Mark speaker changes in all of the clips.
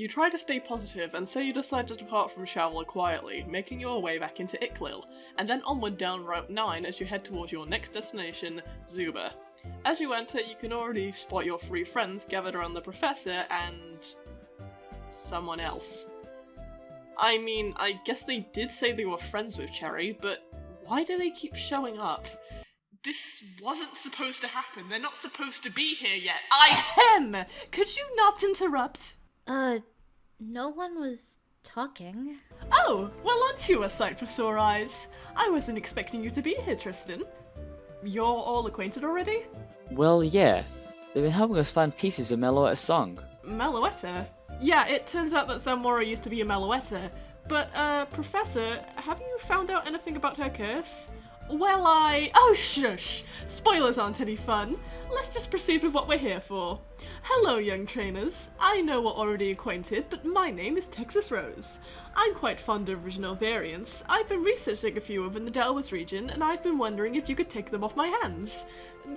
Speaker 1: You try to stay positive, and so you decide to depart from Shawla quietly, making your way back into Iklil, and then onward down Route 9 as you head towards your next destination, Zuba. As you enter, you can already spot your 3 friends gathered around the professor and... someone else. I mean, I guess they did say they were friends with Cherry, but why do they keep showing up? This wasn't supposed to happen. They're not supposed to be here yet.
Speaker 2: Ahem! Could you not interrupt?
Speaker 3: No one was talking.
Speaker 2: Oh, well, aren't you a sight for sore eyes? I wasn't expecting you to be here, Tristan. You're all acquainted already?
Speaker 4: Well, yeah. They've been helping us find pieces of Meloetta's song.
Speaker 2: Meloetta? Yeah, it turns out that Zamora used to be a Meloetta. But, Professor, have you found out anything about her curse? Well, Oh, shush! Spoilers aren't any fun. Let's just proceed with what we're here for. Hello, young trainers. I know we're already acquainted, but my name is Texas Rose. I'm quite fond of original variants. I've been researching a few of in the Delwas region, and I've been wondering if you could take them off my hands.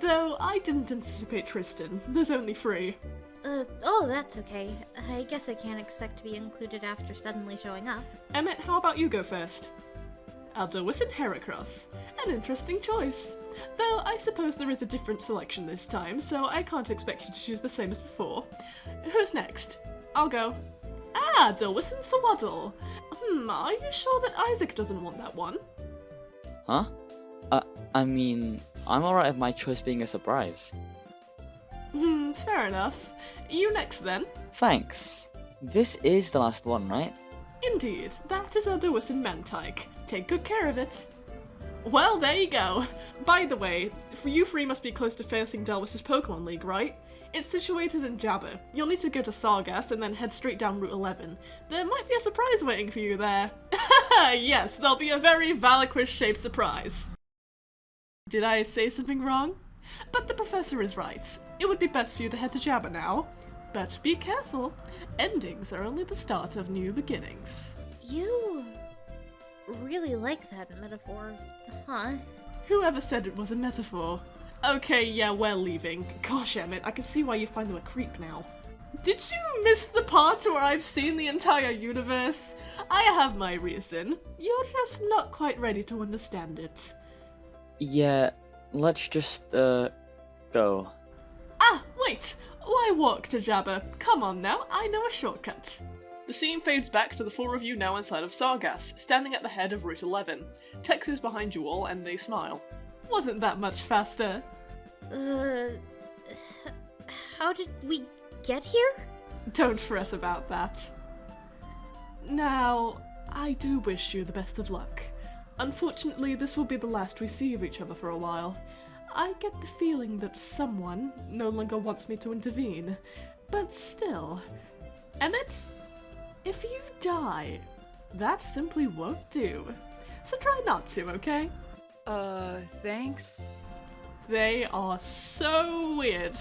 Speaker 2: Though I didn't anticipate Tristan. There's only 3.
Speaker 3: Oh, that's okay. I guess I can't expect to be included after suddenly showing up.
Speaker 2: Emmett, how about you go first? Edelweiss and Heracross. An interesting choice. Though I suppose there is a different selection this time, so I can't expect you to choose the same as before. Who's next? I'll go. Ah, Delwis and Sawaddle. Are you sure that Isaac doesn't want that one?
Speaker 4: Huh? I mean, I'm alright with my choice being a surprise.
Speaker 2: Fair enough. You next then.
Speaker 4: Thanks. This is the last one, right?
Speaker 2: Indeed, that is Edelweiss and Mantike. Take good care of it. Well, there you go. By the way, for you 3 must be close to facing Delwis' Pokemon League, right? It's situated in Jabba. You'll need to go to Sargass and then head straight down Route 11. There might be a surprise waiting for you there. Yes, there'll be a very Valiquish-shaped surprise. Did I say something wrong? But the professor is right. It would be best for you to head to Jabba now. But be careful. Endings are only the start of new beginnings.
Speaker 3: You really like that metaphor, huh?
Speaker 2: Whoever said it was a metaphor? Okay, yeah, we're leaving. Gosh, Emmett, I can see why you find them a creep now. Did you miss the part where I've seen the entire universe? I have my reason. You're just not quite ready to understand it.
Speaker 4: Yeah, let's just, go.
Speaker 2: Ah, wait! Why walk to Jabba? Come on now, I know a shortcut.
Speaker 1: The scene fades back to the 4 of you now inside of Sargass, standing at the head of Route 11. Tex is behind you all, and they smile.
Speaker 2: Wasn't that much faster?
Speaker 3: How did we get here?
Speaker 2: Don't fret about that. Now, I do wish you the best of luck. Unfortunately, this will be the last we see of each other for a while. I get the feeling that someone no longer wants me to intervene. But still, Emmett, if you die, that simply won't do. So try not to, okay?
Speaker 5: Thanks?
Speaker 2: They are so weird.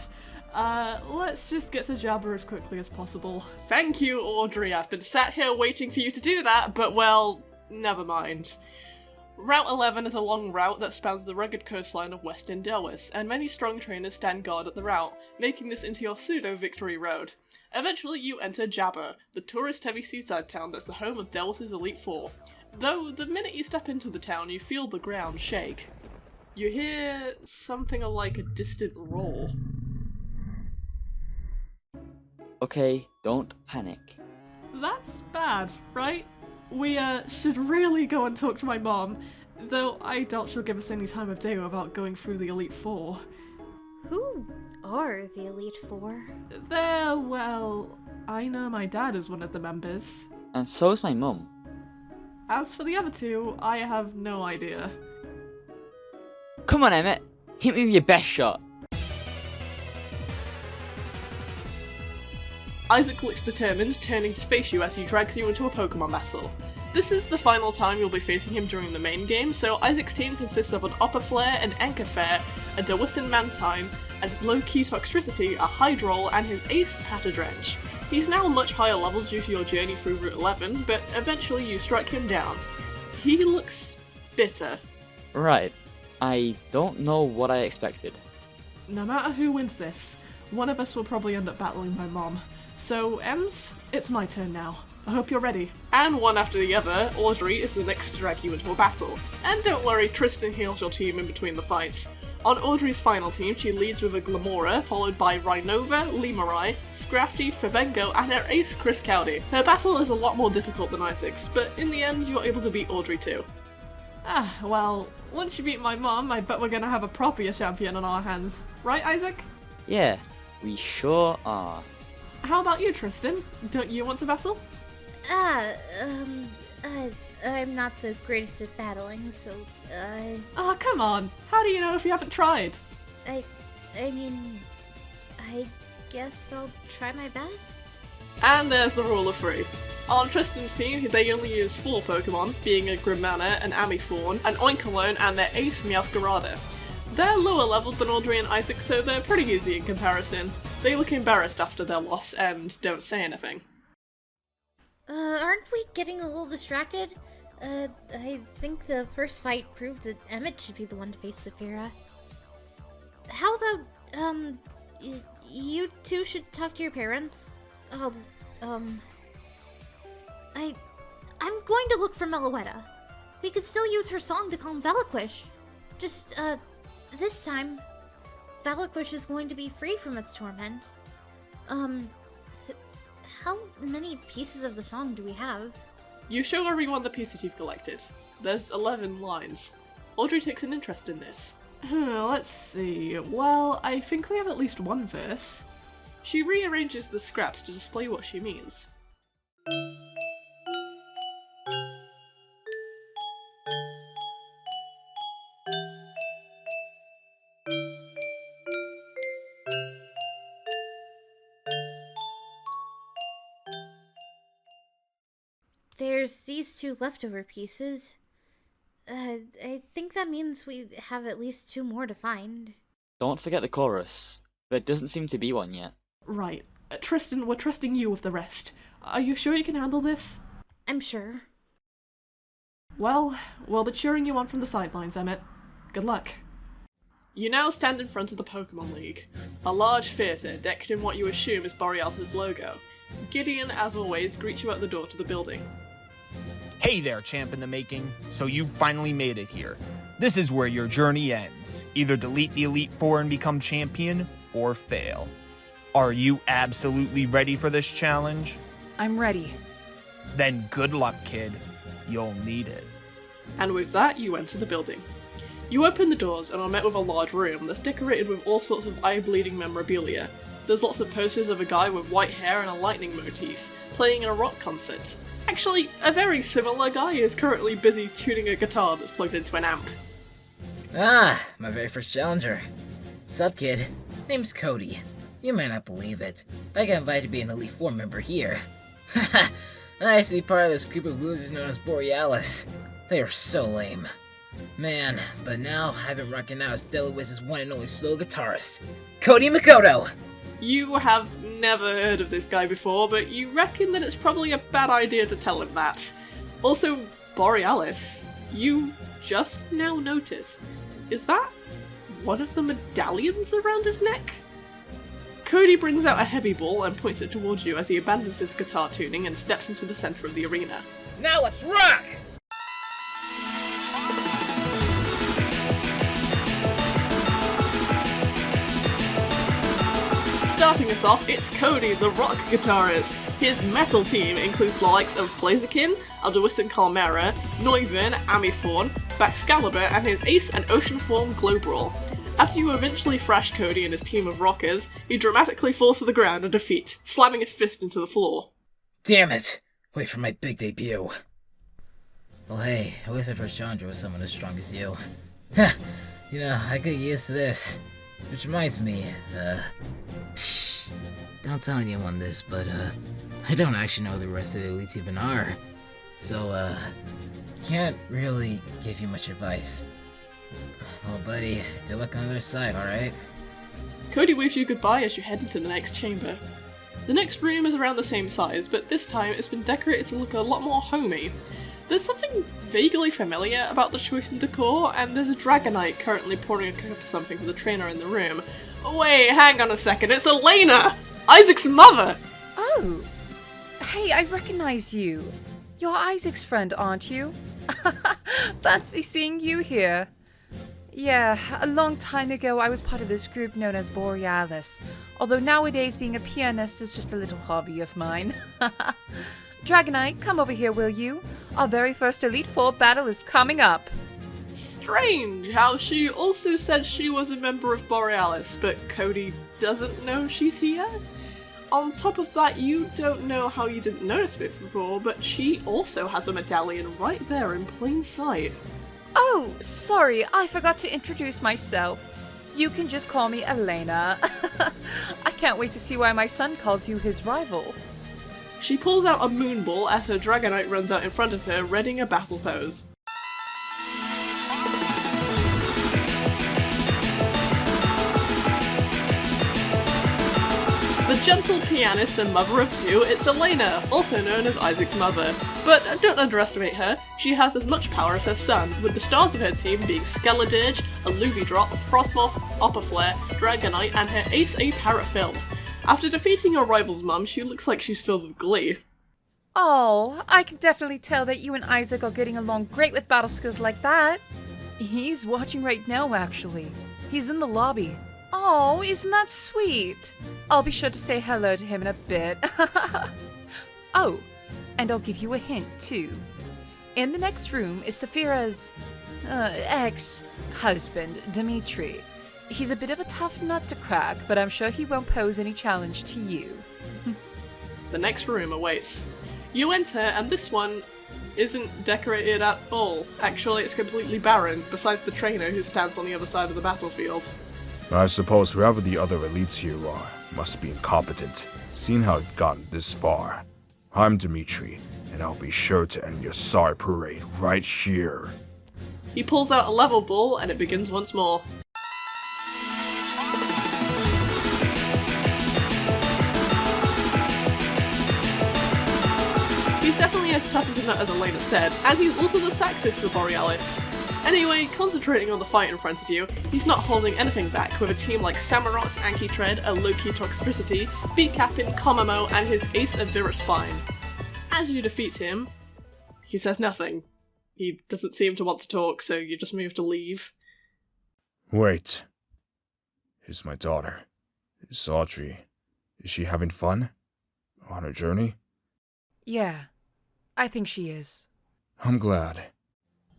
Speaker 2: Let's just get to Jabba as quickly as possible.
Speaker 1: Thank you, Audrey. I've been sat here waiting for you to do that, but well, never mind. Route 11 is a long route that spans the rugged coastline of Western Delwas, and many strong trainers stand guard at the route, making this into your pseudo-victory road. Eventually you enter Jabba, the tourist-heavy seaside town that's the home of Delwas' Elite Four. Though, the minute you step into the town, you feel the ground shake. You hear something like a distant roar.
Speaker 4: Okay, don't panic.
Speaker 2: That's bad, right? We, should really go and talk to my mom, though I doubt she'll give us any time of day without going through the Elite Four.
Speaker 3: Who are the Elite Four?
Speaker 2: Well, I know my dad is one of the members.
Speaker 4: And so's my mum.
Speaker 2: As for the other 2, I have no idea.
Speaker 4: Come on, Emmett! Hit me with your best shot!
Speaker 1: Isaac looks determined, turning to face you as he drags you into a Pokemon battle. This is the final time you'll be facing him during the main game, so Isaac's team consists of an Upper Flare, an Anchor Fair, a Dewison Mantine, and low-key Toxtricity, a Hydroll, and his ace, Patadrench. He's now much higher level due to your journey through Route 11, but eventually you strike him down. He looks bitter.
Speaker 4: Right. I don't know what I expected.
Speaker 2: No matter who wins this, one of us will probably end up battling my mom. So, Ems, it's my turn now. I hope you're ready.
Speaker 1: And one after the other, Audrey is the next to drag you into a battle. And don't worry, Tristan heals your team in between the fights. On Audrey's final team, she leads with a Glamora, followed by Rhinova, Limarai, Scrafty, Favengo, and her ace, Chris Cowdy. Her battle is a lot more difficult than Isaac's, but in the end, you're able to beat Audrey too.
Speaker 2: Ah, well, once you beat my mom, I bet we're gonna have a proper champion on our hands. Right, Isaac?
Speaker 4: Yeah, we sure are.
Speaker 2: How about you, Tristan? Don't you want to battle?
Speaker 3: I'm not the greatest at battling, so,
Speaker 2: Oh, come on. How do you know if you haven't tried?
Speaker 3: I mean, I guess I'll try my best?
Speaker 1: And there's the rule of 3. On Tristan's team, they only use 4 Pokemon, being a Grimmana, an Amiforn, an Oinkologne, and their ace Meowscarada. They're lower leveled than Audrey and Isaac, so they're pretty easy in comparison. They look embarrassed after their loss and don't say anything.
Speaker 3: Aren't we getting a little distracted? I think the first fight proved that Emmett should be the one to face Saphira. How about, you two should talk to your parents? I'm going to look for Meloetta. We could still use her song to calm Valiquish. Just, this time, Valiquish is going to be free from its torment. How many pieces of the song do we have?
Speaker 1: You show everyone the pieces you've collected. There's 11 lines. Audrey takes an interest in this.
Speaker 2: Let's see. Well, I think we have at least one verse.
Speaker 1: She rearranges the scraps to display what she means.
Speaker 3: There's these 2 leftover pieces. I think that means we have at least 2 more to find.
Speaker 4: Don't forget the chorus. There doesn't seem to be one yet.
Speaker 2: Right. Tristan, we're trusting you with the rest. Are you sure you can handle this?
Speaker 3: I'm sure.
Speaker 2: Well, we'll be cheering you on from the sidelines, Emmett. Good luck.
Speaker 1: You now stand in front of the Pokemon League. A large theatre decked in what you assume is Borealis' logo. Gideon, as always, greets you at the door to the building.
Speaker 6: Hey there, champ in the making. So you've finally made it here. This is where your journey ends. Either delete the Elite Four and become champion, or fail. Are you absolutely ready for this challenge?
Speaker 5: I'm ready.
Speaker 6: Then good luck, kid. You'll need it.
Speaker 1: And with that, you enter the building. You open the doors and are met with a large room that's decorated with all sorts of eye-bleeding memorabilia. There's lots of posters of a guy with white hair and a lightning motif, playing in a rock concert. Actually, a very similar guy is currently busy tuning a guitar that's plugged into an amp.
Speaker 7: Ah, my very first challenger. Sup, kid? Name's Cody. You might not believe it, but I got invited to be an Elite Four member here. Haha, nice to be part of this group of losers known as Borealis. They are so lame. Man, but now I've been rocking out as Edelweiss's one and only solo guitarist, Cody Makoto!
Speaker 1: You have never heard of this guy before, but you reckon that it's probably a bad idea to tell him that. Also, Borealis, you just now noticed. Is that one of the medallions around his neck? Cody brings out a heavy ball and points it towards you as he abandons his guitar tuning and steps into the center of the arena.
Speaker 7: Now let's rock!
Speaker 1: Starting us off, it's Cody, the rock guitarist. His metal team includes the likes of Blaziken, Edelweiss and Calmera, Noivern, Amiforn, Baxcalibur, and his ace and ocean form Glowbrawl. After you eventually thrash Cody and his team of rockers, he dramatically falls to the ground in defeat, slamming his fist into the floor.
Speaker 7: Damn it! Wait for my big debut. Well hey, at least my first challenger was someone as strong as you. You know, I could get used to this. Which reminds me, psh, don't tell anyone this, but, I don't actually know who the rest of the elites even are. So, can't really give you much advice. Well, buddy, good luck on the other side, alright?
Speaker 1: Cody waves you goodbye as you head into the next chamber. The next room is around the same size, but this time it's been decorated to look a lot more homey. There's something vaguely familiar about the choice in decor, and there's a Dragonite currently pouring a cup of something for the trainer in the room. Wait, hang on a second, it's Elena! Isaac's mother!
Speaker 5: Hey, I recognize you. You're Isaac's friend, aren't you? Fancy seeing you here. Yeah, a long time ago I was part of this group known as Borealis, although nowadays being a pianist is just a little hobby of mine. Dragonite, come over here, will you? Our very first Elite Four battle is coming up.
Speaker 1: Strange how she also said she was a member of Borealis, but Cody doesn't know she's here? On top of that, you don't know how you didn't notice it before, but she also has a medallion right there in plain sight.
Speaker 5: Oh, sorry, I forgot to introduce myself. You can just call me Elena. I can't wait to see why my son calls you his rival.
Speaker 1: She pulls out a moonball as her Dragonite runs out in front of her, readying a battle pose. The gentle pianist and mother of two, it's Elena, also known as Isaac's mother. But don't underestimate her, she has as much power as her son, with the stars of her team being Skeledirge, Alluviadrop, Frostmoth, Opperflare, Dragonite, and her ace a Parrotfill. After defeating her rival's mum, she looks like she's filled with glee.
Speaker 5: Oh, I can definitely tell that you and Isaac are getting along great with battle skills like that. He's watching right now, actually. He's in the lobby. Oh, isn't that sweet? I'll be sure to say hello to him in a bit. Oh, and I'll give you a hint, too. In the next room is Saphira's ex-husband, Dimitri. He's a bit of a tough nut to crack, but I'm sure he won't pose any challenge to you.
Speaker 1: The next room awaits. You enter, and this one isn't decorated at all. Actually, it's completely barren, besides the trainer who stands on the other side of the battlefield.
Speaker 8: I suppose whoever the other elites here are must be incompetent, seeing how you've gotten this far. I'm Dimitri, and I'll be sure to end your sorry parade right here.
Speaker 1: He pulls out a level ball, and it begins once more. He's definitely as tough as a nut as Elena said, and he's also the saxist for Borealis. Anyway, concentrating on the fight in front of you, he's not holding anything back with a team like Samurot's Anki Tread, a Loki Toxicity, Beatcapin, Komamo, and his ace of Spine. As you defeat him, he says nothing. He doesn't seem to want to talk, so you just move to leave.
Speaker 8: Wait. Here's my daughter. Is Audrey. Is she having fun? On her journey?
Speaker 5: Yeah, I think she is.
Speaker 8: I'm glad.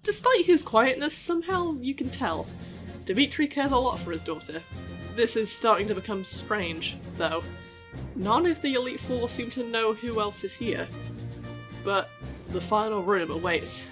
Speaker 1: Despite his quietness, somehow you can tell. Dimitri cares a lot for his daughter. This is starting to become strange, though. None of the Elite Four seem to know who else is here. But the final room awaits.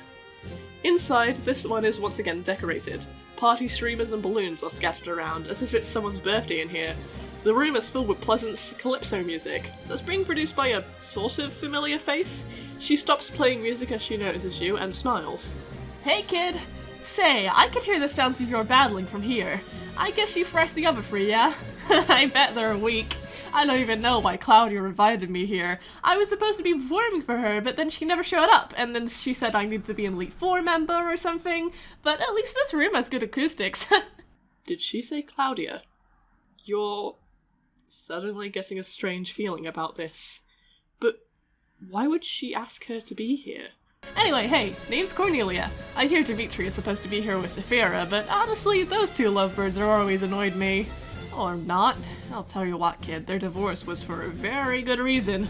Speaker 1: Inside, this one is once again decorated. Party streamers and balloons are scattered around, as if it's someone's birthday in here. The room is filled with pleasant calypso music that's being produced by a sort of familiar face. She stops playing music as she notices you and smiles.
Speaker 2: Hey kid! Say, I could hear the sounds of your battling from here. I guess you freshed the oven free, yeah? I bet they're weak. I don't even know why Claudia invited me here. I was supposed to be performing for her, but then she never showed up, and then she said I need to be an Elite Four member or something, but at least this room has good acoustics.
Speaker 1: Did she say Claudia? You're suddenly getting a strange feeling about this. But why would she ask her to be here?
Speaker 2: Anyway, hey, name's Cornelia. I hear Dimitri is supposed to be here with Saphira, but honestly, those two lovebirds are always annoyed me. Or not. I'll tell you what, kid, their divorce was for a very good reason.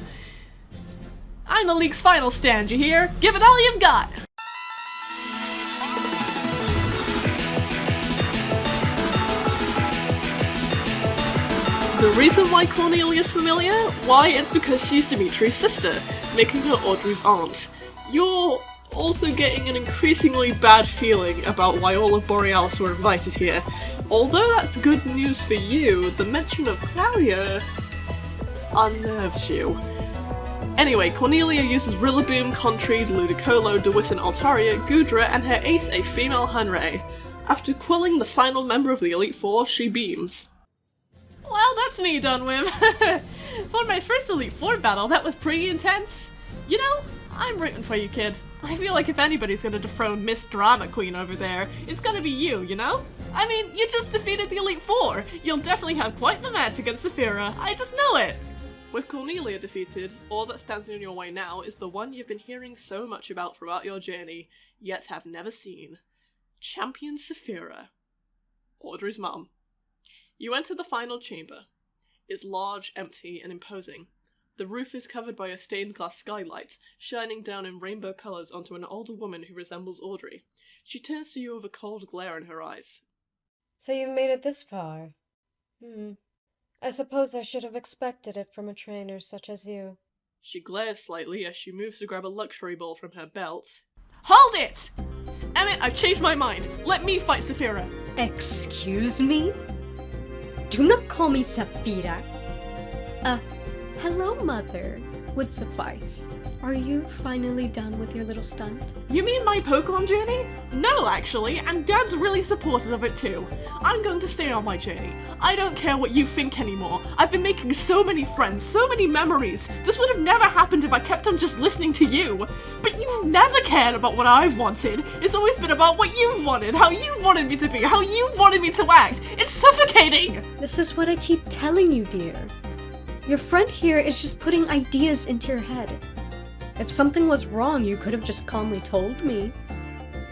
Speaker 2: I'm the league's final stand, you hear? Give it all you've got!
Speaker 1: The reason why Cornelia's familiar? Why, it's because she's Dimitri's sister, making her Audrey's aunt. You're also getting an increasingly bad feeling about why all of Borealis were invited here. Although that's good news for you, the mention of Claudia unnerves you. Anyway, Cornelia uses Rillaboom, Contreat, Ludicolo, Dewiss, Altaria, Gudra, and her ace, a female Hunray. After quelling the final member of the Elite Four, she beams.
Speaker 2: Well, that's me done with. For my first Elite Four battle, that was pretty intense. You know, I'm rooting for you, kid. I feel like if anybody's gonna dethrone Miss Drama Queen over there, it's gonna be you know? I mean, you just defeated the Elite Four. You'll definitely have quite the match against Saphira. I just know it.
Speaker 1: With Cornelia defeated, all that stands in your way now is the one you've been hearing so much about throughout your journey, yet have never seen. Champion Saphira. Audrey's mum. You enter the final chamber. It's large, empty, and imposing. The roof is covered by a stained glass skylight, shining down in rainbow colours onto an older woman who resembles Audrey. She turns to you with a cold glare in her eyes.
Speaker 9: So you've made it this far. I suppose I should have expected it from a trainer such as you.
Speaker 1: She glares slightly as she moves to grab a luxury ball from her belt.
Speaker 2: Hold it! Emmett, I've changed my mind. Let me fight Saphira.
Speaker 9: Excuse me? Do not call me Saphira. Hello, Mother would suffice. Are you finally done with your little stunt?
Speaker 2: You mean my Pokemon journey? No, actually, and Dad's really supportive of it too. I'm going to stay on my journey. I don't care what you think anymore. I've been making so many friends, so many memories. This would have never happened if I kept on just listening to you. But you've never cared about what I've wanted. It's always been about what you've wanted, how you've wanted me to be, how you've wanted me to act. It's suffocating!
Speaker 9: This is what I keep telling you, dear. Your friend here is just putting ideas into your head. If something was wrong, you could have just calmly told me,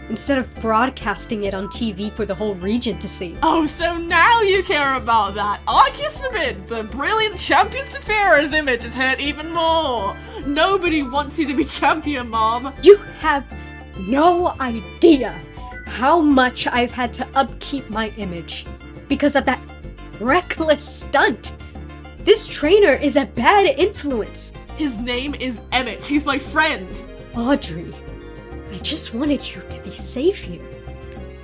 Speaker 9: instead of broadcasting it on TV for the whole region to see.
Speaker 2: Oh, so now you care about that. Arceus forbid, the brilliant champion Saphira's image is hurt even more. Nobody wants you to be champion, Mom.
Speaker 9: You have no idea how much I've had to upkeep my image because of that reckless stunt. This trainer is a bad influence.
Speaker 2: His name is Emmett. He's my friend.
Speaker 9: Audrey, I just wanted you to be safe here,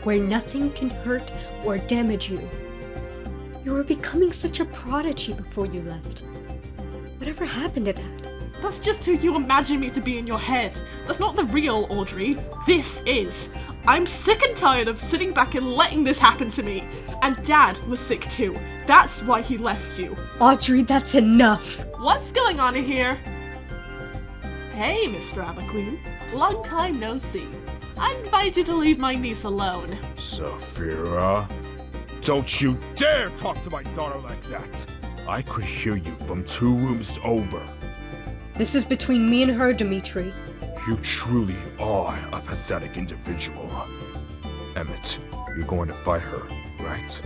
Speaker 9: where nothing can hurt or damage you. You were becoming such a prodigy before you left. Whatever happened to that?
Speaker 2: That's just who you imagine me to be in your head. That's not the real Audrey. This is. I'm sick and tired of sitting back and letting this happen to me. And Dad was sick too. That's why he left you.
Speaker 9: Audrey, that's enough.
Speaker 2: What's going on in here? Hey, Mr. Aberqueen. Long time no see. I invite you to leave my niece alone.
Speaker 8: Saphira? Don't you dare talk to my daughter like that! I could hear you from 2 rooms over.
Speaker 9: This is between me and her, Dimitri.
Speaker 8: You truly are a pathetic individual. Emmett, you're going to fight her, right?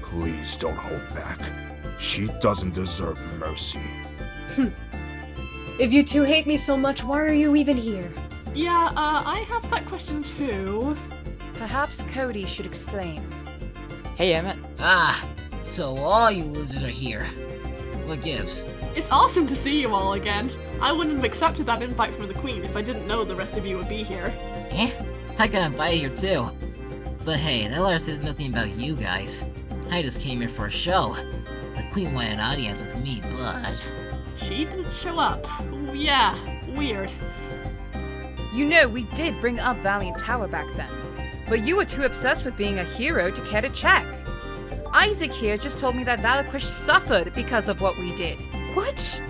Speaker 8: Please don't hold back. She doesn't deserve mercy.
Speaker 9: If you two hate me so much, why are you even here?
Speaker 2: Yeah, I have that question too.
Speaker 5: Perhaps Cody should explain.
Speaker 4: Hey, Emmett.
Speaker 7: Ah, so all you losers are here. What gives?
Speaker 2: It's awesome to see you all again. I wouldn't have accepted that invite from the Queen if I didn't know the rest of you would be here.
Speaker 7: I got invited here too. But hey, that letter said nothing about you guys. I just came here for a show. The Queen wanted an audience with me, but...
Speaker 2: She didn't show up. Yeah, weird.
Speaker 5: You know, we did bring up Valiant Tower back then, but you were too obsessed with being a hero to care to check. Isaac here just told me that Valiquish suffered because of what we did.
Speaker 9: What?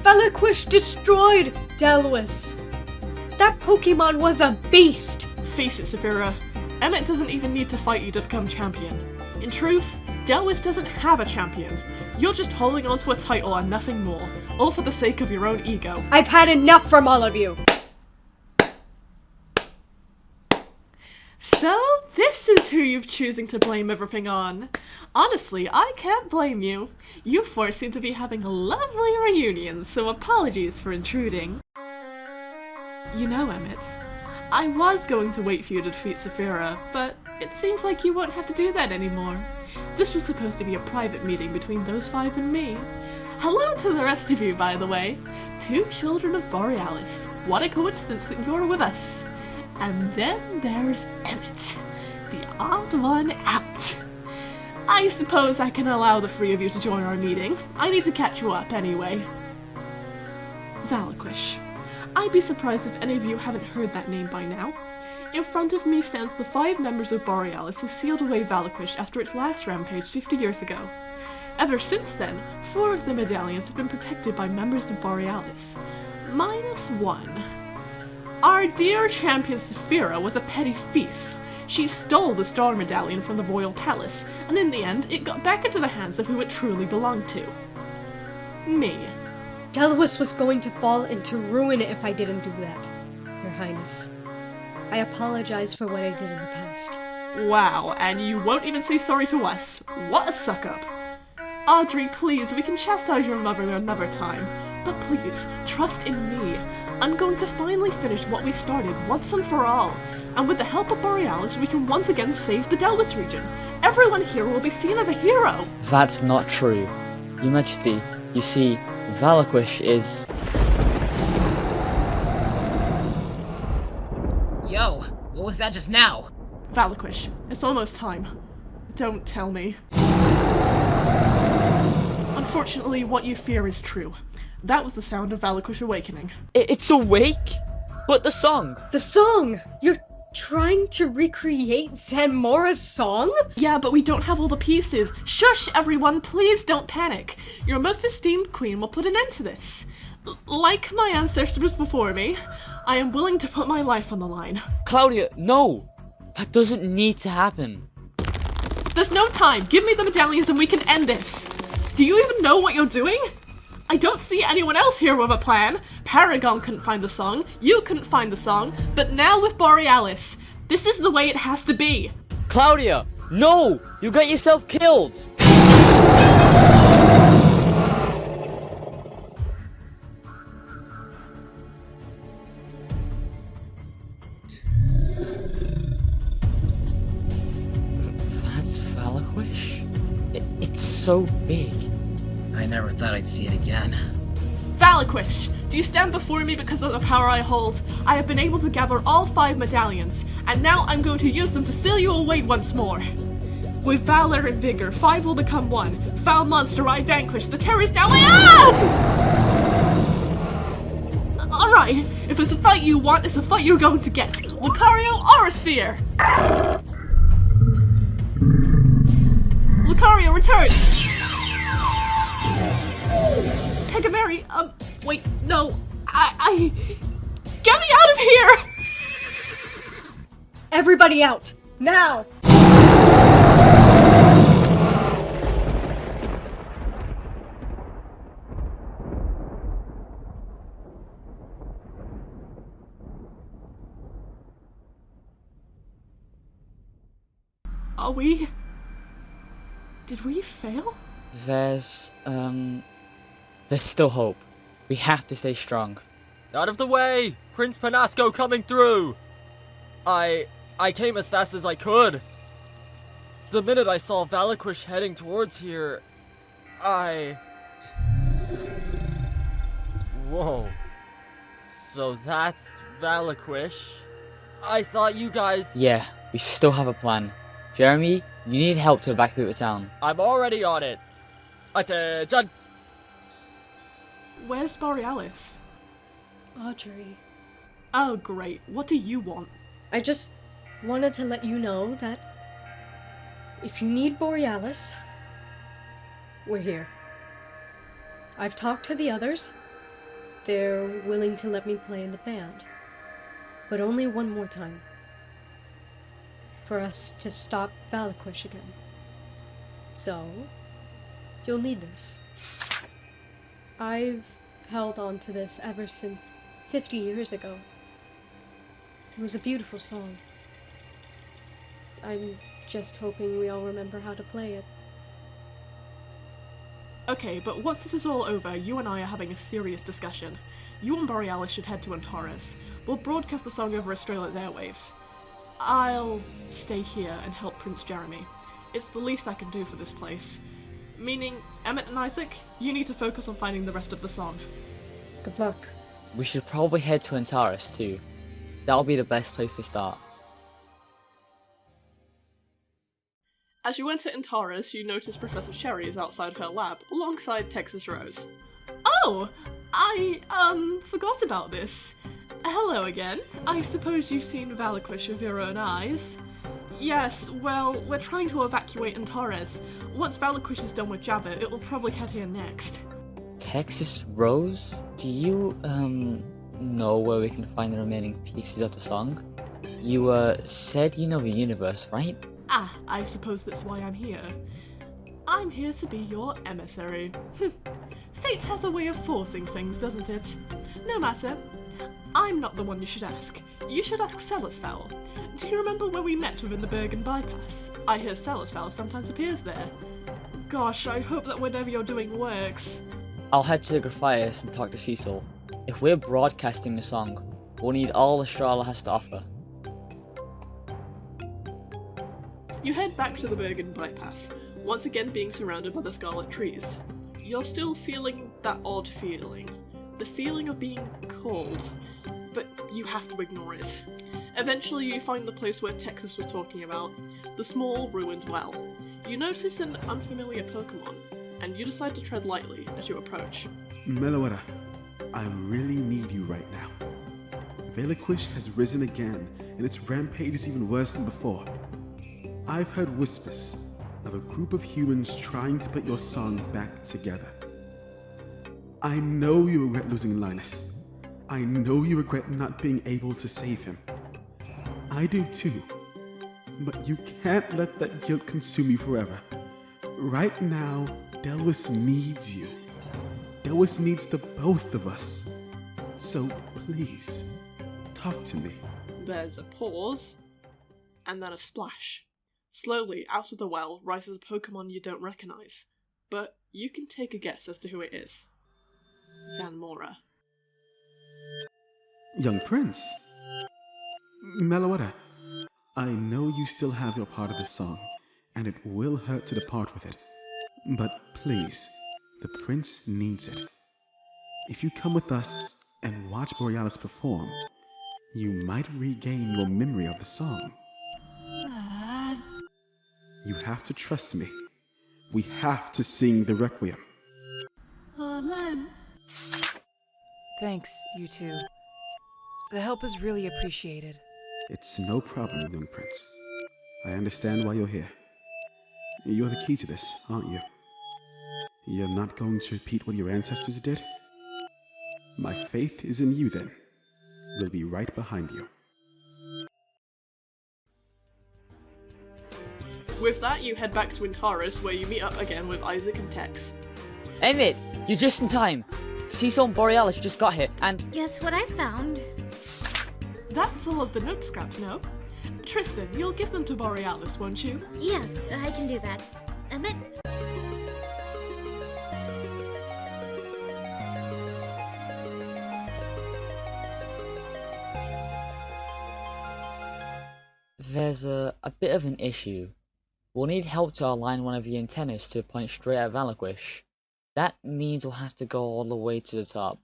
Speaker 9: Valiquish destroyed Edelweiss. That Pokemon was a beast.
Speaker 2: Face it, Saphira. Emmett doesn't even need to fight you to become champion. In truth, Edelweiss doesn't have a champion. You're just holding on to a title and nothing more, all for the sake of your own ego.
Speaker 9: I've had enough from all of you.
Speaker 2: So, this is who you're choosing to blame everything on. Honestly, I can't blame you. You four seem to be having a lovely reunion, so apologies for intruding. You know, Emmett, I was going to wait for you to defeat Saphira, but it seems like you won't have to do that anymore. This was supposed to be a private meeting between those 5 and me. Hello to the rest of you, by the way. 2 children of Borealis. What a coincidence that you're with us. And then there's Emmett, the odd one out. I suppose I can allow the 3 of you to join our meeting. I need to catch you up anyway. Valiquish. I'd be surprised if any of you haven't heard that name by now. In front of me stands the 5 members of Borealis who sealed away Valiquish after its last rampage 50 years ago. Ever since then, 4 of the medallions have been protected by members of Borealis. Minus 1. Our dear champion Saphira was a petty thief. She stole the Star Medallion from the Royal Palace, and in the end, it got back into the hands of who it truly belonged to. Me.
Speaker 9: Edelweiss was going to fall into ruin if I didn't do that, Your Highness. I apologize for what I did in the past.
Speaker 2: Wow, and you won't even say sorry to us. What a suck-up. Audrey, please, we can chastise your mother another time. But please, trust in me. I'm going to finally finish what we started once and for all. And with the help of Borealis, we can once again save the Edelweiss region. Everyone here will be seen as a hero.
Speaker 4: That's not true. Your Majesty, you see, Valiquish is...
Speaker 7: Yo, what was that just now?
Speaker 2: Valiquish, it's almost time. Don't tell me. Unfortunately, what you fear is true. That was the sound of Valiquish awakening.
Speaker 4: It's awake? But the song!
Speaker 9: The song! You're trying to recreate Zanmora's song?
Speaker 2: Yeah, but we don't have all the pieces. Shush, everyone, please don't panic. Your most esteemed queen will put an end to this. Like my ancestors before me, I am willing to put my life on the line.
Speaker 4: Claudia, no! That doesn't need to happen.
Speaker 2: There's no time. Give me the medallions and we can end this. Do you even know what you're doing? I don't see anyone else here with a plan. Paragon couldn't find the song, you couldn't find the song, but now with Borealis, this is the way it has to be.
Speaker 4: Claudia, no! You got yourself killed! That's Valiquish? It's so big.
Speaker 7: I never thought I'd see it again.
Speaker 2: Valiquish, do you stand before me because of the power I hold? I have been able to gather all 5 medallions, and now I'm going to use them to seal you away once more. With valor and vigor, 5 will become 1. Foul monster I vanquish, the terror is now Alright, if it's a fight you want, it's a fight you're going to get. Lucario, Aurasphere! Lucario, return! Pegamary, wait, no, I... Get me out of here!
Speaker 9: Everybody out! Now!
Speaker 2: Are we... Did we fail?
Speaker 4: There's still hope. We have to stay strong.
Speaker 10: Out of the way! Prince Panasco coming through! I came as fast as I could. The minute I saw Valiquish heading towards here, Whoa. So that's Valiquish? I thought you guys...
Speaker 4: Yeah, we still have a plan. Jeremy, you need help to evacuate the town.
Speaker 10: I'm already on it. Attention!
Speaker 2: Where's Borealis?
Speaker 9: Audrey,
Speaker 2: Oh, great. What do you want?
Speaker 9: I just wanted to let you know that if you need Borealis, we're here. I've talked to the others. They're willing to let me play in the band. But only one more time. For us to stop Valiquish again. So, you'll need this. I've held on to this ever since 50 years ago. It was a beautiful song. I'm just hoping we all remember how to play it.
Speaker 2: Okay, but once this is all over, you and I are having a serious discussion. You and Borealis should head to Antares. We'll broadcast the song over Australia's airwaves. I'll stay here and help Prince Jeremy. It's the least I can do for this place. Meaning, Emmett and Isaac, you need to focus on finding the rest of the song.
Speaker 9: Good luck.
Speaker 4: We should probably head to Antares too. That'll be the best place to start.
Speaker 1: As you enter Antares, you notice Professor Cherry is outside her lab, alongside Texas Rose.
Speaker 2: Oh! I, forgot about this. Hello again. I suppose you've seen Valiquish with your own eyes. Yes, well, we're trying to evacuate Antares. Once Valiquish is done with Java, it will probably head here next.
Speaker 4: Texas Rose? Do you, know where we can find the remaining pieces of the song? You, said you know the universe, right?
Speaker 2: Ah, I suppose that's why I'm here. I'm here to be your emissary. Fate has a way of forcing things, doesn't it? No matter. I'm not the one you should ask. You should ask Celesfowl. Do you remember where we met within the Bergen bypass? I hear Celesfowl sometimes appears there. Gosh, I hope that whatever you're doing works.
Speaker 4: I'll head to the Graphias and talk to Cecil. If we're broadcasting the song, we'll need all Estrala has to offer.
Speaker 1: You head back to the Bergen bypass, once again being surrounded by the scarlet trees. You're still feeling that odd feeling. The feeling of being cold. But you have to ignore it. Eventually you find the place where Texas was talking about, the small ruined well. You notice an unfamiliar Pokemon, and you decide to tread lightly as you approach.
Speaker 11: Meloetta, I really need you right now. Valiquish has risen again, and its rampage is even worse than before. I've heard whispers of a group of humans trying to put your song back together. I know you regret losing Linus. I know you regret not being able to save him. I do too. But you can't let that guilt consume you forever. Right now, Delwis needs you. Delwis needs the both of us. So please, talk to me.
Speaker 1: There's a pause, and then a splash. Slowly, out of the well, rises a Pokemon you don't recognize, but you can take a guess as to who it is. Zanmora.
Speaker 11: Young Prince. Meloetta, I know you still have your part of the song, and it will hurt to depart with it. But please, the Prince needs it. If you come with us and watch Borealis perform, you might regain your memory of the song. You have to trust me. We have to sing the Requiem.
Speaker 5: Thanks, you two. The help is really appreciated.
Speaker 11: It's no problem, young Prince. I understand why you're here. You're the key to this, aren't you? You're not going to repeat what your ancestors did? My faith is in you then. We'll be right behind you.
Speaker 1: With that, you head back to Antares, where you meet up again with Isaac and Tex.
Speaker 4: Emmett, you're just in time. Cecil and Borealis just got here, and
Speaker 3: Guess what I found?
Speaker 2: That's all of the note scraps, no? Tristan, you'll give them to Borealis, won't you?
Speaker 3: Yeah, I can do that. Emmett?
Speaker 4: there's a bit of an issue. We'll need help to align one of the antennas to point straight at Valiquish. That means we'll have to go all the way to the top.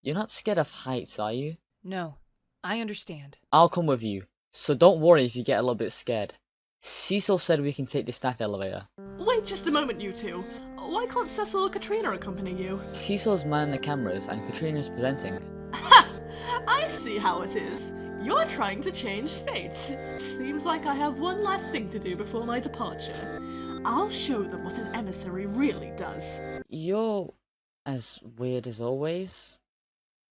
Speaker 4: You're not scared of heights, are you?
Speaker 5: No, I understand.
Speaker 4: I'll come with you, so don't worry if you get a little bit scared. Cecil said we can take the staff elevator.
Speaker 2: Wait just a moment, you two. Why can't Cecil or Katrina accompany you?
Speaker 4: Cecil's manning the cameras and Katrina's presenting.
Speaker 2: Ha! I see how it is. You're trying to change fate. Seems like I have one last thing to do before my departure. I'll show them what an emissary really does.
Speaker 4: You're as weird as always.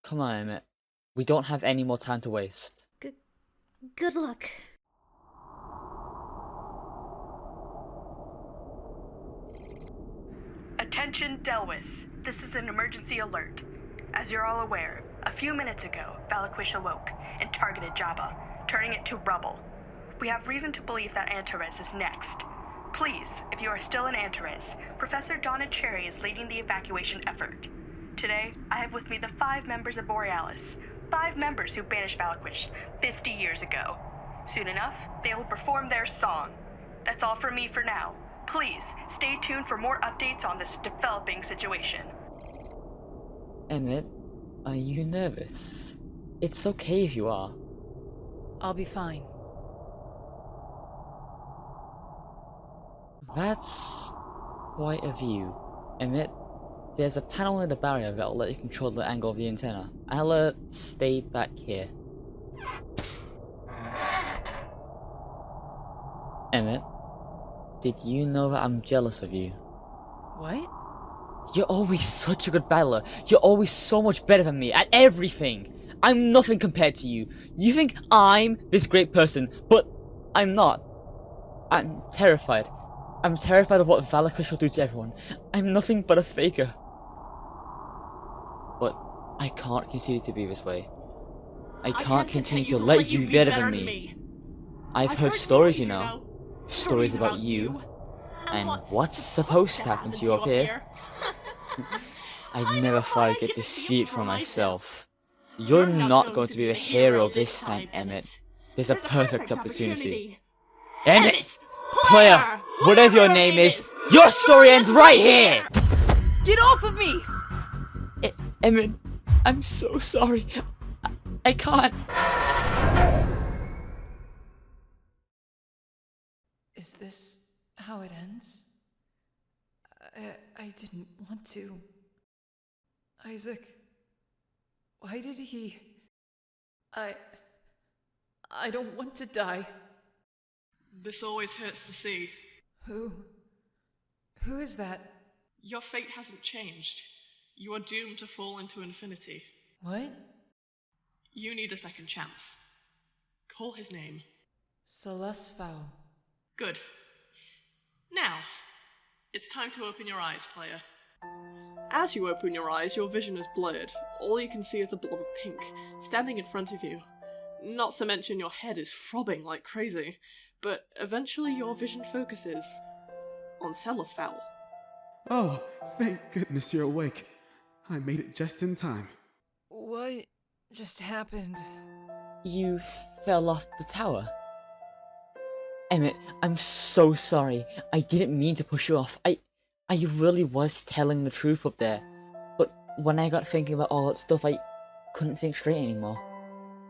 Speaker 4: Come on, Emmett. We don't have any more time to waste.
Speaker 3: Good luck.
Speaker 12: Attention Delwis, this is an emergency alert. As you're all aware, a few minutes ago, Valiquish awoke and targeted Jabba, turning it to rubble. We have reason to believe that Antares is next. Please, if you are still in Antares, Professor Donna Cherry is leading the evacuation effort. Today, I have with me the 5 members of Borealis, 5 members who banished Valiquish 50 years ago. Soon enough, they will perform their song. That's all from me for now. Please, stay tuned for more updates on this developing situation.
Speaker 4: Emmett, are you nervous? It's okay if you are.
Speaker 5: I'll be fine.
Speaker 4: That's quite a view. Emmett, there's a panel in the barrier that'll let you control the angle of the antenna. I'll stay back here. Emmett, did you know that I'm jealous of you?
Speaker 5: What?
Speaker 4: You're always such a good battler. You're always so much better than me at everything. I'm nothing compared to you. You think I'm this great person, but I'm not. I'm terrified. I'm terrified of what Valiquish will do to everyone. I'm nothing but a faker. But I can't continue to be this way. I can't continue to let you be better than me. I've heard stories, you know. Stories about you. And what's supposed to happen to you up here. I never thought I'd get to see it for myself. You're not going to be the hero this time, Emmett. There's a perfect opportunity. Emmett! Player, whatever your name is, your story ends right here!
Speaker 5: Get off of me!
Speaker 4: Emmett, I'm so sorry. I can't.
Speaker 5: Is this how it ends? I didn't want to. Isaac, why did he... I don't want to die.
Speaker 1: This always hurts to see.
Speaker 5: Who is that?
Speaker 1: Your fate hasn't changed. You are doomed to fall into infinity.
Speaker 5: What?
Speaker 1: You need a second chance. Call his name.
Speaker 5: Celestfowl.
Speaker 1: Good. Now, it's time to open your eyes, player. As you open your eyes, your vision is blurred. All you can see is a blob of pink, standing in front of you. Not to mention your head is throbbing like crazy, but eventually your vision focuses on Celestfowl.
Speaker 11: Oh, thank goodness you're awake. I made it just in time.
Speaker 5: What just happened?
Speaker 4: You fell off the tower. Emmett, I'm so sorry. I didn't mean to push you off. I really was telling the truth up there. But when I got thinking about all that stuff, I couldn't think straight anymore.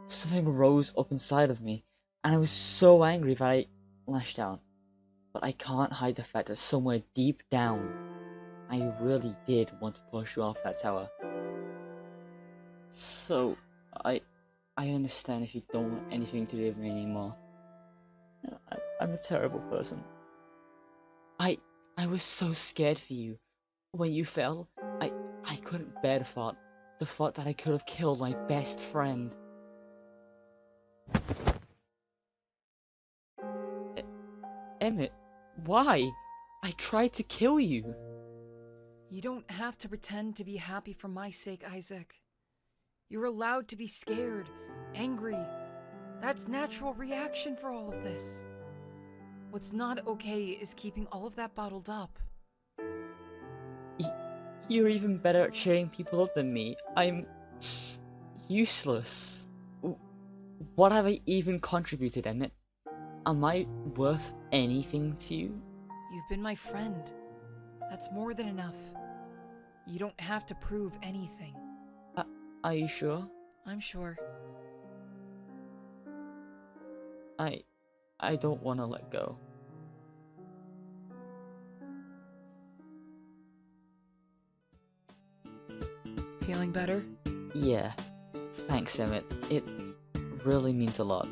Speaker 4: Something rose up inside of me, and I was so angry that I lashed out. But I can't hide the fact that somewhere deep down, I really did want to push you off that tower. So, I understand if you don't want anything to do with me anymore. I'm a terrible person. I was so scared for you. When you fell, I couldn't bear the thought that I could have killed my best friend. Emmett, why? I tried to kill you.
Speaker 5: You don't have to pretend to be happy for my sake, Isaac. You're allowed to be scared, angry. That's natural reaction for all of this. What's not okay is keeping all of that bottled up.
Speaker 4: You're even better at cheering people up than me. I'm useless. What have I even contributed, Emmett? Am I worth anything to you?
Speaker 5: You've been my friend. That's more than enough. You don't have to prove anything.
Speaker 4: Are you sure?
Speaker 5: I'm sure.
Speaker 4: I don't want to let go.
Speaker 5: Feeling better?
Speaker 4: Yeah. Thanks, Emmett. It really means a lot.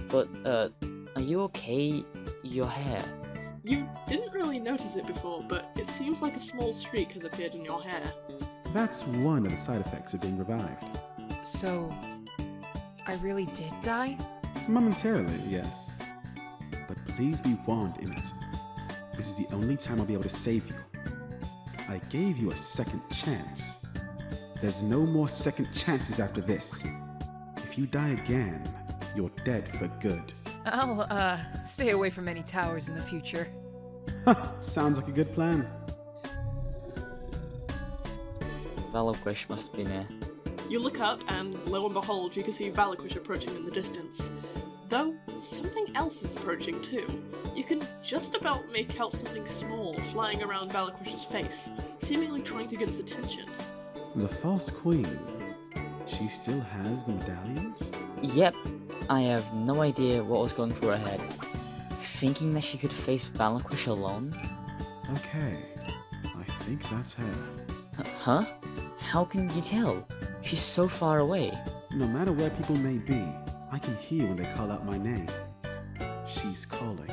Speaker 4: But, are you okay? Your hair?
Speaker 1: You didn't really notice it before, but it seems like a small streak has appeared in your hair.
Speaker 11: That's one of the side effects of being revived.
Speaker 5: So, I really did die?
Speaker 11: Momentarily, yes. But please be warned, Emmett. This is the only time I'll be able to save you. I gave you a second chance. There's no more second chances after this. If you die again, you're dead for good.
Speaker 5: I'll, stay away from any towers in the future.
Speaker 11: Sounds like a good plan.
Speaker 4: Valiquish must be near.
Speaker 1: You look up, and lo and behold, you can see Valiquish approaching in the distance. Though, something else is approaching too. You can just about make out something small flying around Valiquish's face, seemingly trying to get its attention.
Speaker 11: The false queen. She still has the medallions?
Speaker 4: Yep. I have no idea what was going through her head. Thinking that she could face Valiquish alone?
Speaker 11: Okay. I think that's her.
Speaker 4: Huh? How can you tell? She's so far away.
Speaker 11: No matter where people may be, I can hear when they call out my name. She's calling.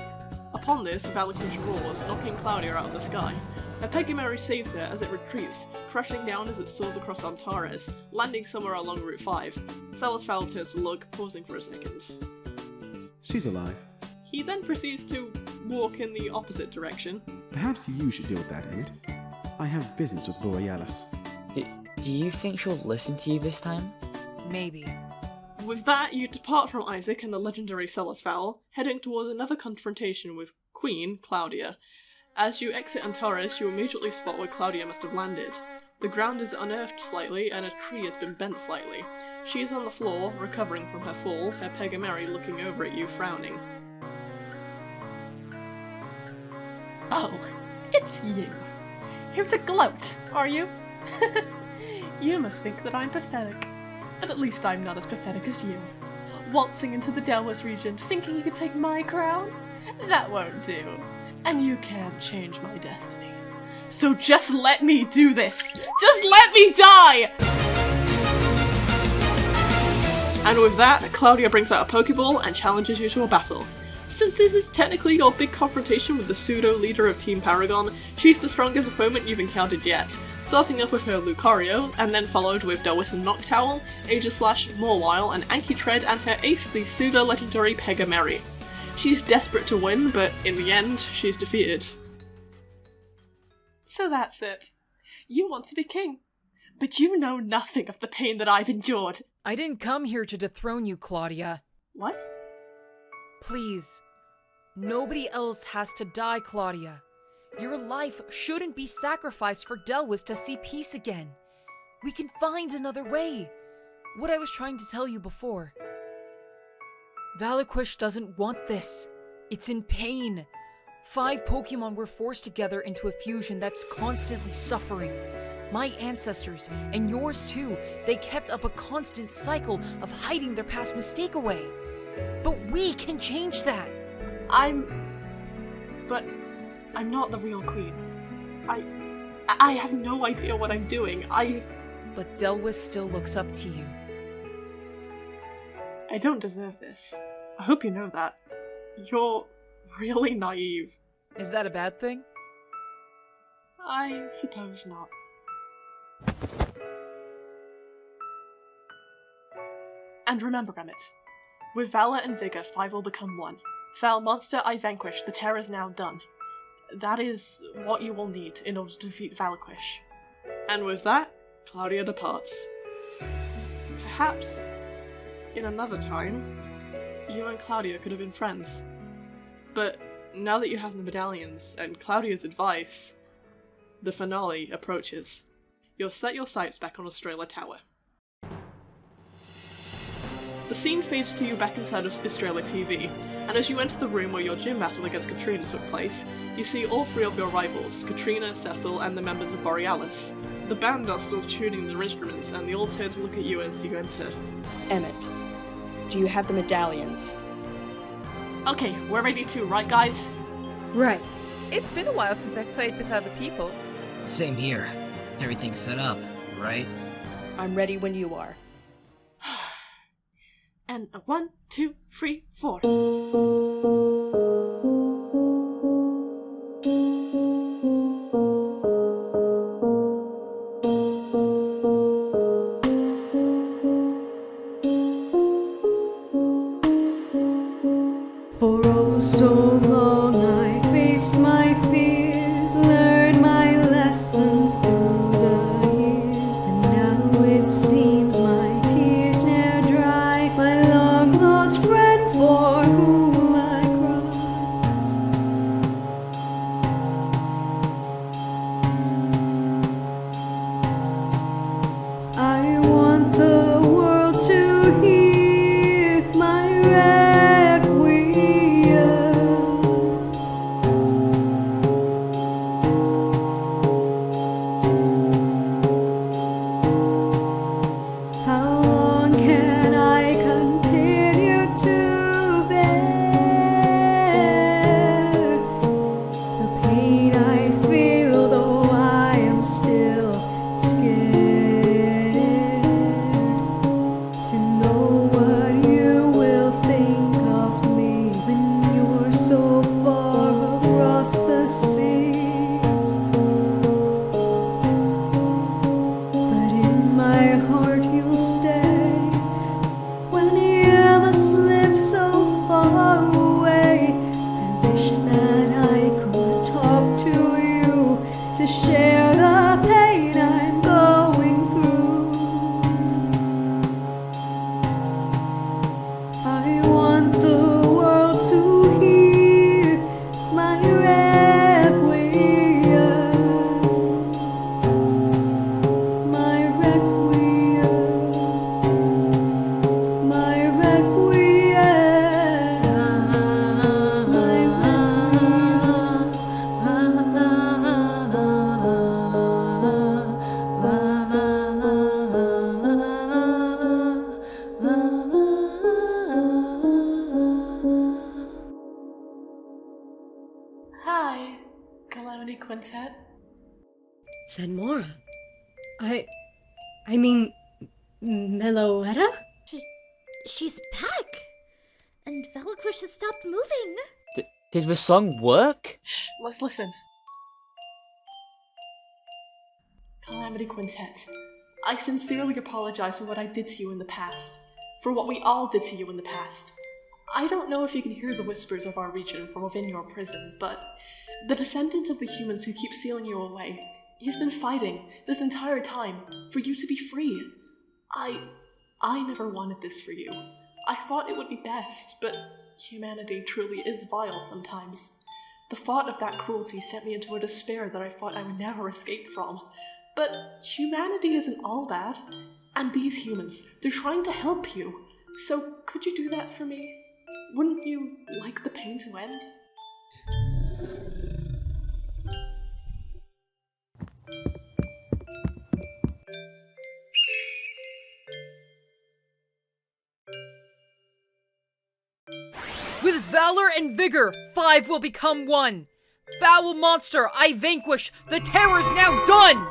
Speaker 1: Upon this, Valiquish roars, knocking Claudia out of the sky. Her Pegimary saves her as it retreats, crashing down as it soars across Antares, landing somewhere along Route 5. Celestfowl turns to look, pausing for a second.
Speaker 11: She's alive.
Speaker 1: He then proceeds to walk in the opposite direction.
Speaker 11: Perhaps you should deal with that, Aid. I have business with Borealis.
Speaker 4: Do you think she'll listen to you this time?
Speaker 5: Maybe.
Speaker 1: With that, you depart from Isaac and the legendary Celes Fowl, heading towards another confrontation with Queen Claudia. As you exit Antares, you immediately spot where Claudia must have landed. The ground is unearthed slightly, and a tree has been bent slightly. She is on the floor, recovering from her fall, her Pegomeri looking over at you, frowning.
Speaker 2: Oh, it's you. Here to gloat, are you? You must think that I'm pathetic. But at least I'm not as pathetic as you. Waltzing into the Delwis region, thinking you could take my crown? That won't do. And you can't change my destiny. So just let me do this! Just let me die!
Speaker 1: And with that, Claudia brings out a Pokeball and challenges you to a battle. Since this is technically your big confrontation with the pseudo-leader of Team Paragon, she's the strongest opponent you've encountered yet, starting off with her Lucario, and then followed with Delwis and Noctowl, Aegislash, Mawile, and Anki-Tread, and her ace, the pseudo-legendary Pegomeri. She's desperate to win, but in the end, she's defeated.
Speaker 2: So that's it. You want to be king. But you know nothing of the pain that I've endured.
Speaker 5: I didn't come here to dethrone you, Claudia.
Speaker 2: What?
Speaker 5: Please. Nobody else has to die, Claudia. Your life shouldn't be sacrificed for Delwis to see peace again. We can find another way. What I was trying to tell you before. Valiquish doesn't want this. It's in pain. 5 Pokemon were forced together into a fusion that's constantly suffering. My ancestors, and yours too, they kept up a constant cycle of hiding their past mistake away. But we can change that.
Speaker 2: But I'm not the real queen. I have no idea what I'm doing.
Speaker 5: But Delwis still looks up to you.
Speaker 2: I don't deserve this. I hope you know that. You're really naive.
Speaker 5: Is that a bad thing?
Speaker 2: I suppose not. And remember, Emmett, with Valor and Vigor, 5 will become 1. Foul monster, I vanquish, the terror is now done. That is what you will need in order to defeat Valiquish.
Speaker 1: And with that, Claudia departs. Perhaps, in another time, you and Claudia could have been friends. But now that you have the medallions and Claudia's advice, the finale approaches. You'll set your sights back on Estrella Tower. The scene fades to you back inside of Estrella TV, and as you enter the room where your gym battle against Katrina took place, you see all 3 of your rivals, Katrina, Cecil, and the members of Borealis. The band are still tuning their instruments, and they all turn to look at you as you enter.
Speaker 12: Emmett, do you have the medallions?
Speaker 2: Okay, we're ready too, right guys?
Speaker 9: Right.
Speaker 5: It's been a while since I've played with other people.
Speaker 7: Same here. Everything's set up, right?
Speaker 12: I'm ready when you are.
Speaker 2: And a 1, 2, 3, 4.
Speaker 9: For oh so long I faced my fears, learned my lessons through the years, and now it seems my tears ne'er dry, my long lost friend for whom I cry. I mean, Meloetta?
Speaker 3: She's back! And Valiquish has stopped moving!
Speaker 4: Did the song work?
Speaker 1: Shh, let's listen. Calamity Quintet, I sincerely apologize for what I did to you in the past. For what we all did to you in the past. I don't know if you can hear the whispers of our region from within your prison, but the descendant of the humans who keep sealing you away, he's been fighting this entire time for you to be free. I never wanted this for you. I thought it would be best, but humanity truly is vile sometimes. The thought of that cruelty sent me into a despair that I thought I would never escape from. But humanity isn't all bad. And these humans, they're trying to help you. So could you do that for me? Wouldn't you like the pain to end?
Speaker 5: With valor and vigor, 5 will become 1. Foul monster, I vanquish. The terror's now done!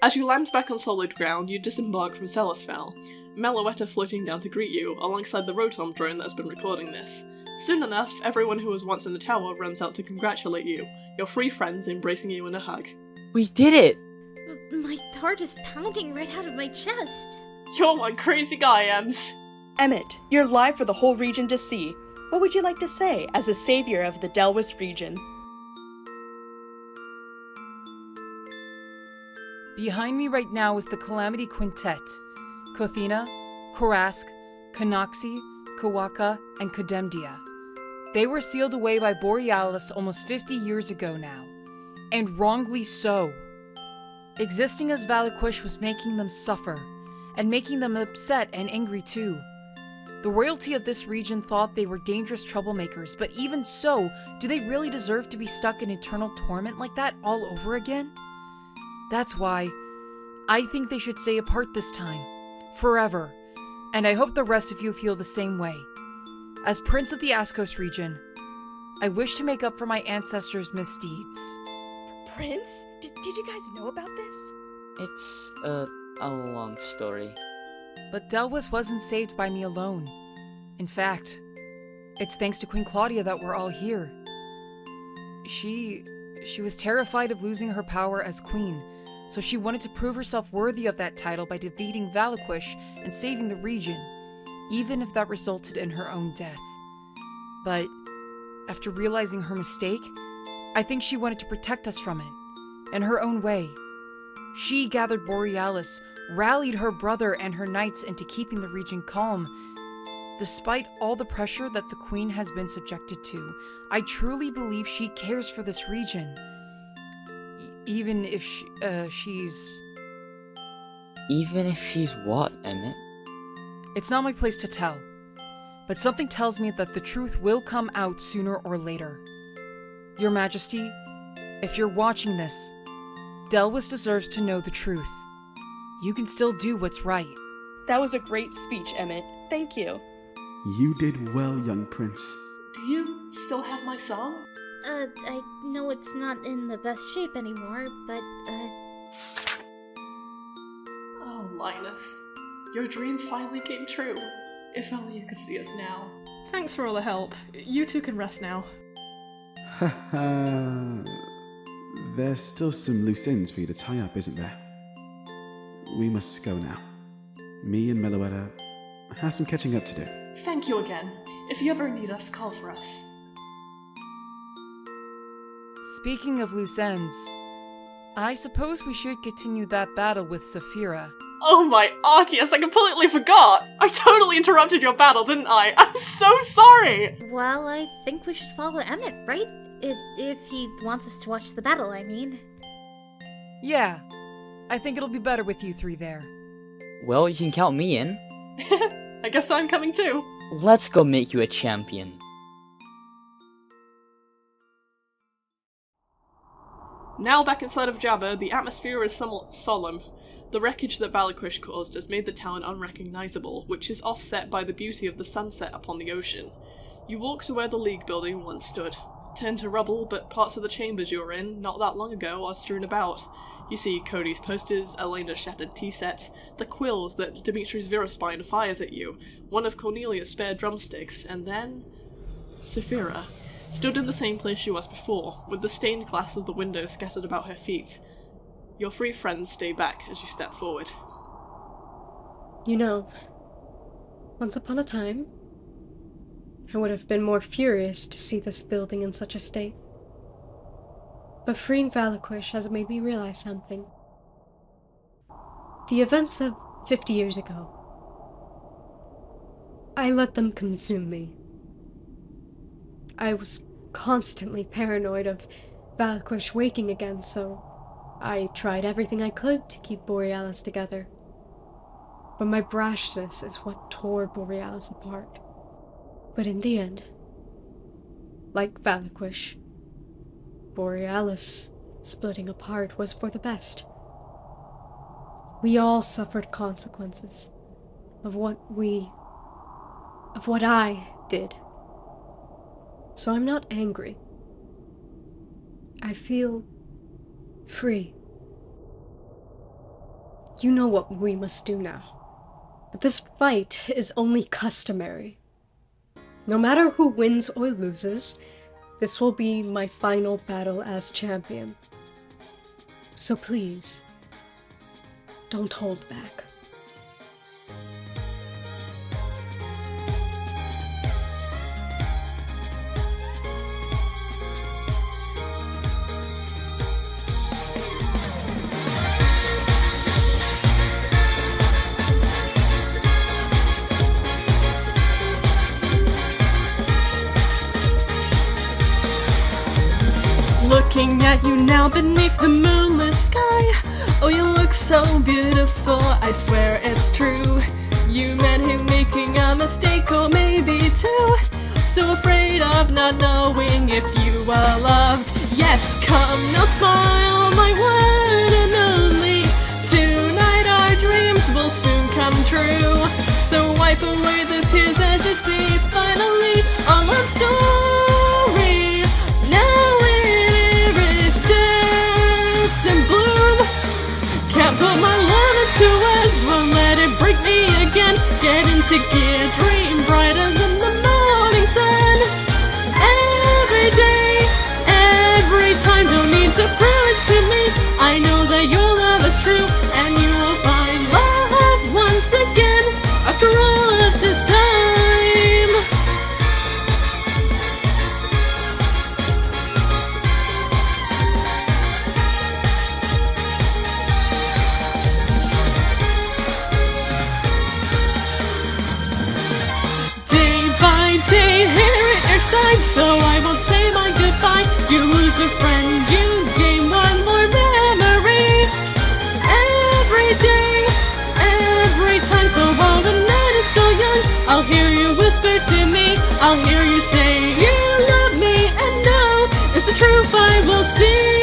Speaker 1: As you land back on solid ground, you disembark from Celesfell, Meloetta floating down to greet you, alongside the Rotom drone that has been recording this. Soon enough, everyone who was once in the tower runs out to congratulate you, your 3 friends embracing you in a hug.
Speaker 4: We did it!
Speaker 3: My heart is pounding right out of my chest.
Speaker 1: You're one crazy guy, Ems!
Speaker 13: Emmett, you're live for the whole region to see. What would you like to say as a savior of the Edelweiss region?
Speaker 5: Behind me right now is the Calamity Quintet. Kothina, Korask, Kanoxi, Kawaka, and Kodemdia. They were sealed away by Borealis almost 50 years ago now. And wrongly so. Existing as Valiquish was making them suffer, and making them upset and angry too. The royalty of this region thought they were dangerous troublemakers, but even so, do they really deserve to be stuck in eternal torment like that all over again? That's why I think they should stay apart this time, forever, and I hope the rest of you feel the same way. As Prince of the Ascos region, I wish to make up for my ancestors' misdeeds.
Speaker 13: Prince? Did you guys know about this?
Speaker 4: It's a long story.
Speaker 5: But Edelweiss wasn't saved by me alone. In fact, it's thanks to Queen Claudia that we're all here. She was terrified of losing her power as queen, so she wanted to prove herself worthy of that title by defeating Valiquish and saving the region, even if that resulted in her own death. But after realizing her mistake, I think she wanted to protect us from it, in her own way. She gathered Borealis, rallied her brother and her knights into keeping the region calm. Despite all the pressure that the queen has been subjected to, I truly believe she cares for this region. Even if she's...
Speaker 4: Even if she's what, Emmett?
Speaker 5: It's not my place to tell, but something tells me that the truth will come out sooner or later. Your Majesty, if you're watching this, Edelweiss deserves to know the truth. You can still do what's right.
Speaker 13: That was a great speech, Emmett. Thank you.
Speaker 11: You did well, young prince.
Speaker 1: Do you still have my song?
Speaker 3: I know it's not in the best shape anymore, but,
Speaker 1: Oh, Linus. Your dream finally came true. If only you could see us now.
Speaker 2: Thanks for all the help. You two can rest now.
Speaker 11: Haha. There's still some loose ends for you to tie up, isn't there? We must go now. Me and Meloetta have some catching up to do.
Speaker 1: Thank you again. If you ever need us, call for us.
Speaker 5: Speaking of loose ends, I suppose we should continue that battle with Saphira.
Speaker 1: Oh my Arceus, I completely forgot! I totally interrupted your battle, didn't I? I'm so sorry!
Speaker 3: well, I think we should follow Emmett, right? If he wants us to watch the battle, I mean.
Speaker 5: Yeah, I think it'll be better with you 3 there.
Speaker 4: Well, you can count me in.
Speaker 1: I guess I'm coming too.
Speaker 4: Let's go make you a champion.
Speaker 1: Now back inside of Jabba, the atmosphere is somewhat solemn. The wreckage that Valiquish caused has made the town unrecognisable, which is offset by the beauty of the sunset upon the ocean. You walk to where the League building once stood. Turned to rubble, but parts of the chambers you were in not that long ago are strewn about. You see Cody's posters, Elena's shattered tea sets, the quills that Dimitri's Viraspine fires at you, one of Cornelia's spare drumsticks, and then... Saphira stood in the same place she was before, with the stained glass of the window scattered about her feet. Your three friends stay back as you step forward.
Speaker 9: You know, once upon a time, I would have been more furious to see this building in such a state. But freeing Valiquish has made me realize something. The events of 50 years ago, I let them consume me. I was constantly paranoid of Valiquish waking again, so I tried everything I could to keep Borealis together. But my brashness is what tore Borealis apart. But in the end, like Valiquish, Borealis splitting apart was for the best. We all suffered consequences of what I did. So I'm not angry. I feel free. You know what we must do now. But this fight is only customary. No matter who wins or loses, this will be my final battle as champion. So please, don't hold back.
Speaker 2: Looking at you now beneath the moonlit sky. Oh, you look so beautiful, I swear it's true. You met him making a mistake, or maybe two. So afraid of not knowing if you were loved. Yes, come now smile, my one and only. Tonight our dreams will soon come true. So wipe away the tears as you see finally our love story. Now and bloom. Can't put my love into words, won't let it break me again. Get into gear, dream brighter than the morning sun. Every day, every time, don't need to prove it to me. I know that your love is true, and you will find love once again after all of this time. So I won't say my goodbye. You lose a friend, you gain one more memory. Every day, every time. So while the night is still young, I'll hear you whisper to me. I'll hear you say you love me, and no, it's the truth I will see.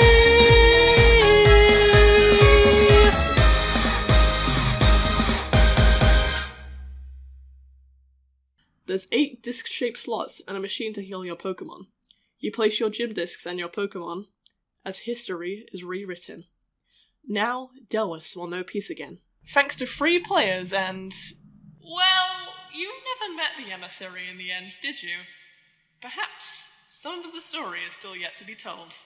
Speaker 1: There's 8 disc-shaped slots and a machine to heal your Pokemon. You place your gym discs and your Pokemon as history is rewritten. Now, Edelweiss will know peace again. Thanks to 3 players and... well, you never met the emissary in the end, did you? Perhaps some of the story is still yet to be told.